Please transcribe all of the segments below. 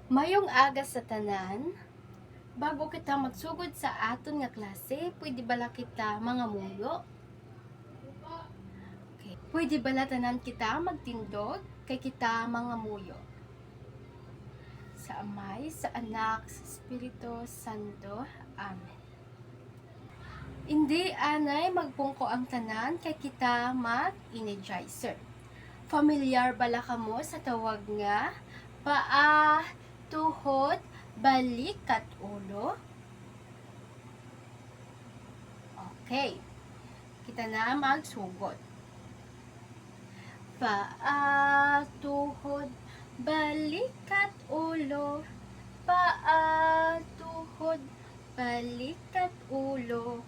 Mayong aga sa tanan, bago kita magsugod sa aton nga klase, pwede bala kita mga muyo? Okay. Pwede bala tanan kita magtindog kay kita mga muyo? Sa Amay, sa Anak, sa Espiritu Santo. Amen. Hindi anay magpungko ang tanan kay kita mag-energizer. Familiar bala kamo sa tawag nga paa, tuhod, balik kat ulo? Okay. Kita na magsugod. Paa, tuhod, balik kat ulo. Paa, tuhod, balik kat ulo.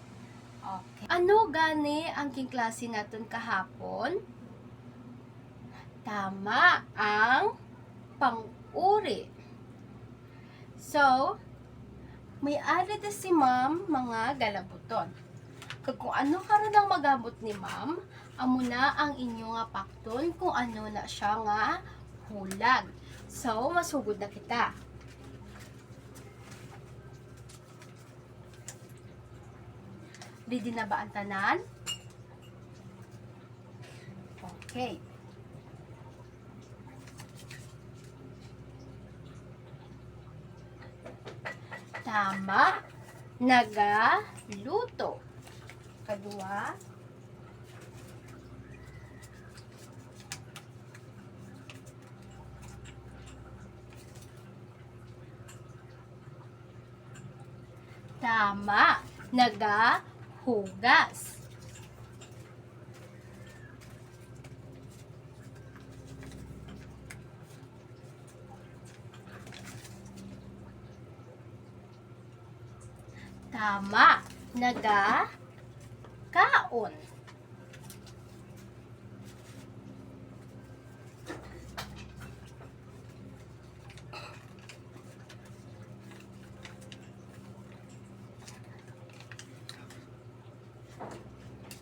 Okay. Ano gani ang king klase naton kahapon? Tama ang pang-uri. So, may added si ma'am mga galabuton. Kag kung ano karon ang magabot ni ma'am, amo na ang inyo nga pakton kung ano na siya nga hulag. So, masugod na kita. Ready na ba ang tanan? Okay. Tama. Nagaluto. Kadua. Tama. Nagahugas. Tama. Nagakaon.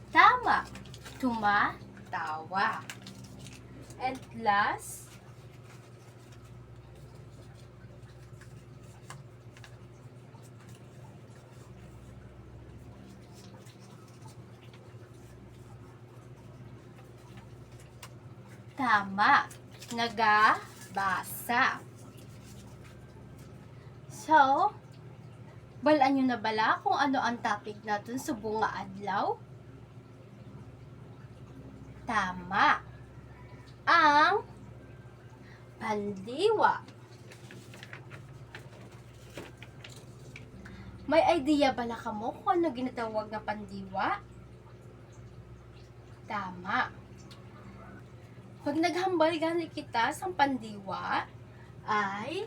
Tama. Tumatawa. And last, tama. Nagabasa. So, balaan nyo na bala kung ano ang topic natin sa bunga adlaw? Tama. Ang pandiwa. May idea bala kamo kung ano ginatawag na pandiwa? Tama. Pag naghambal gani kita sa pandiwa, ay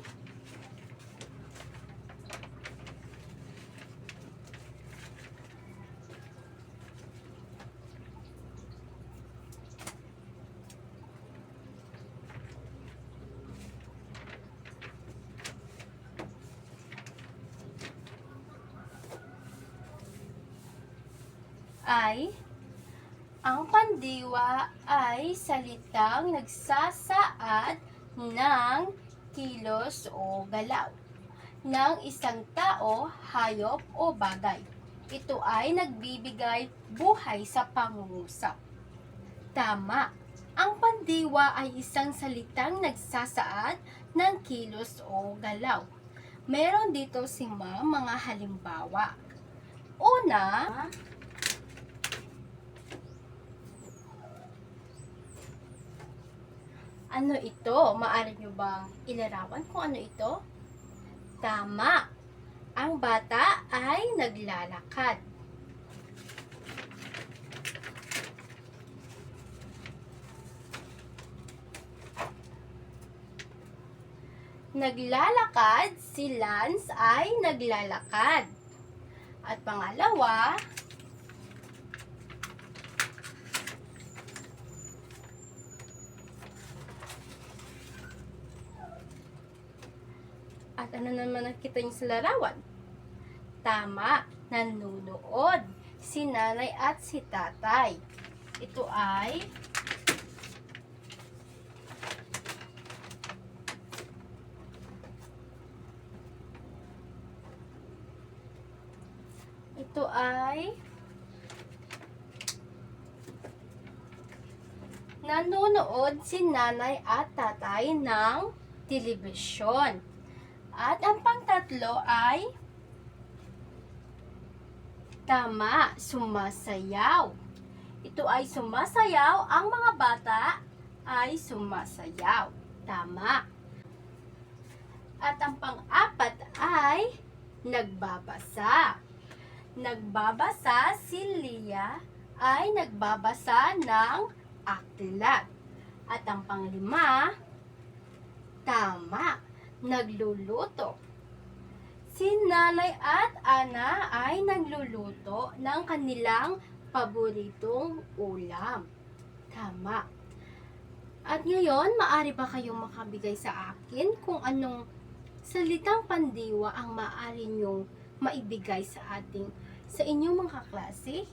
ang pandiwa ay salitang nagsasaad ng kilos o galaw ng isang tao, hayop o bagay. Ito ay nagbibigay buhay sa pangungusap. Tama. Ang pandiwa ay isang salitang nagsasaad ng kilos o galaw. Meron dito si ma'am mga halimbawa. Una, ano ito? Maaari nyo bang ilarawan kung ano ito? Tama. Ang bata ay naglalakad. Naglalakad, si Lance ay naglalakad. At pangalawa, at ano naman nakita niyo sa larawan? Tama, nanunood si nanay at si tatay. Ito ay Ito ay nanonood si nanay at tatay ng telebisyon. At ang pangtatlo ay tama, sumasayaw. Ito ay sumasayaw. Ang mga bata ay sumasayaw. Tama. At ang pang-apat ay nagbabasa. Nagbabasa si Lia ay nagbabasa ng aklat. At ang panglima, tama, nagluluto. Si Nanay at Ana ay nagluluto ng kanilang paboritong ulam. Tama. At ngayon, maaari ba kayong makabigay sa akin kung anong salitang pandiwa ang maaari nyong maibigay sa inyong mga kaklase?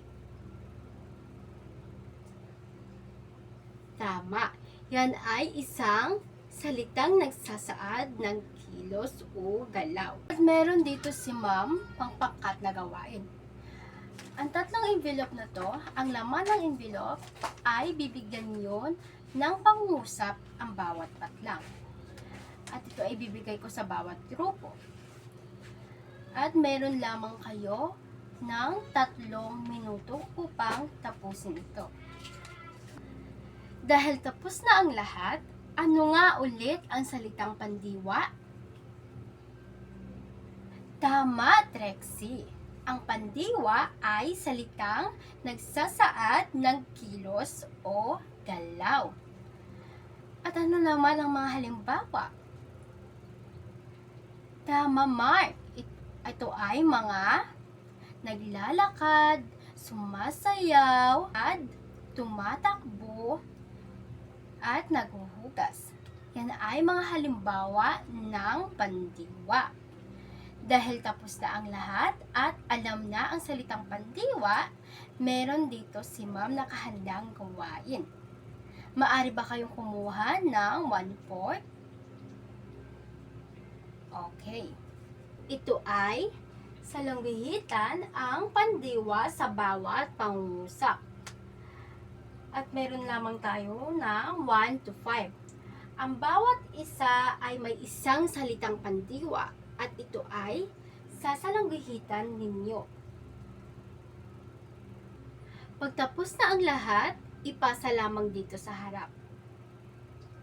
Tama. Yan ay isang salitang nagsasaad ng kilos o galaw. At meron dito si Ma'am pangpangkat na gawain. Ang tatlong envelope na to, ang laman ng envelope ay bibigyan niyo ng pangungusap ang bawat patlang. At ito ay bibigay ko sa bawat grupo. At meron lamang kayo ng 3 minuto upang tapusin ito. Dahil tapos na ang lahat, ano nga ulit ang salitang pandiwa? Tama, Trixie. Ang pandiwa ay salitang nagsasaad ng kilos o galaw. At ano naman ang mga halimbawa? Tama, Mark. Ito ay mga naglalakad, sumasayaw, at tumatakbo, at naghuhugas. Yan ay mga halimbawa ng pandiwa. Dahil tapos na ang lahat at alam na ang salitang pandiwa, meron dito si Ma'am nakahandang gawain. Maaari ba kayong kumuha ng 1/4? Okay. Ito ay salangwihitan ang pandiwa sa bawat pangungusap. At meron lamang tayo ng 1 to 5. Ang bawat isa ay may isang salitang pandiwa at ito ay sasalanggihitan ninyo. Pagtapos na ang lahat, ipasa lamang dito sa harap.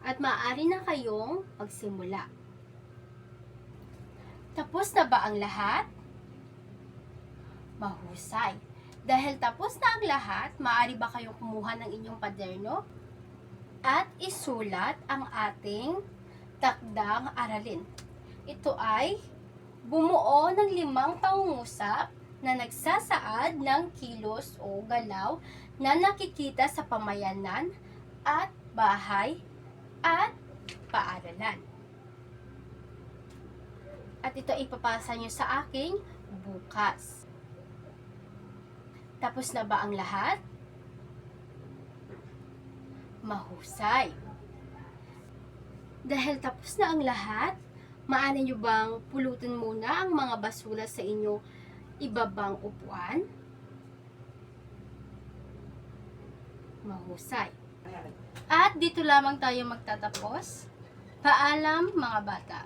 At maaari na kayong magsimula. Tapos na ba ang lahat? Mahusay. Dahil tapos na ang lahat, maaari ba kayong kumuha ng inyong kwaderno at isulat ang ating takdang aralin. Ito ay bumuo ng 5 pangungusap na nagsasaad ng kilos o galaw na nakikita sa pamayanan at bahay at paaralan. At ito ipapasa nyo sa akin bukas. Tapos na ba ang lahat? Mahusay. Dahil tapos na ang lahat, maaari nyo bang pulutin muna ang mga basura sa inyong ibabang upuan? Mahusay. At dito lamang tayo magtatapos. Paalam mga bata.